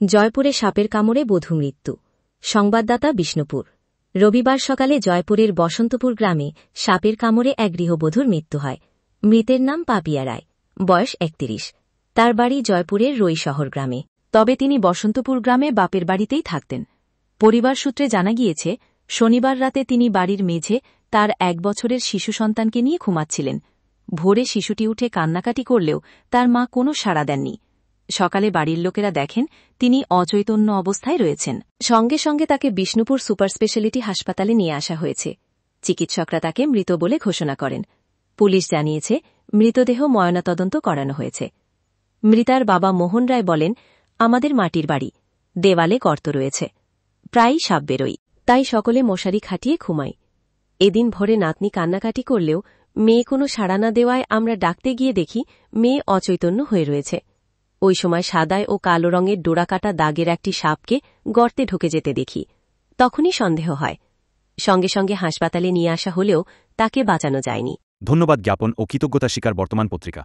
জয়পুরে সাপের কামড়ে বধূ মৃত্যু। সংবাদদাতা বিষ্ণুপুর। রবিবার সকালে জয়পুরের বসন্তপুর গ্রামে সাপের কামড়ে এক গৃহবধূর মৃত্যু হয়। মৃতের নাম পাপিয়া রায়, বয়স ৩১। তার বাড়ি জয়পুরের রইশহর গ্রামে। তবে তিনি বসন্তপুর গ্রামে বাপের বাড়িতেই থাকতেন। পরিবার সূত্রে জানা গিয়েছে, শনিবার রাতে তিনি বাড়ির মেঝে তার ১ বছরের শিশু সন্তানকে নিয়ে ঘুমাচ্ছিলেন। ভোরে শিশুটি উঠে কান্নাকাটি করলেও তার মা কোনো সাড়া দেননি। সকালে বাড়ির লোকেরা দেখেন তিনি অচৈতন্য অবস্থায় রয়েছেন। সঙ্গে সঙ্গে তাকে বিষ্ণুপুর সুপার স্পেশালিটি হাসপাতালে নিয়ে আসা হয়েছে। চিকিৎসকরা তাকে মৃত বলে ঘোষণা করেন। পুলিশ জানিয়েছে, মৃতদেহ ময়নাতদন্ত করানো হয়েছে। মৃতার বাবা মোহন রায় বলেন, আমাদের মাটির বাড়ি, দেওয়ালে গর্ত রয়েছে, প্রায়ই সাপ বেরোয়, তাই সকলে মশারি খাটিয়ে ঘুমাই। এদিন ভোরে নাতনি কান্নাকাটি করলেও মেয়ে কোনো সাড়া না দেওয়ায় আমরা ডাকতে গিয়ে দেখি মেয়ে অচৈতন্য হয়ে রয়েছে। ওই সময় সাদায় ও কালো রঙের ডোরাকাটা দাগের একটি সাপকে গর্তে ঢুকে যেতে দেখি। তখনই সন্দেহ হয়। সঙ্গে সঙ্গে হাসপাতালে নিয়ে আসা হলেও তাকে বাঁচানো যায়নি। ধন্যবাদ জ্ঞাপন ও কৃতজ্ঞতা স্বীকার বর্তমান পত্রিকা।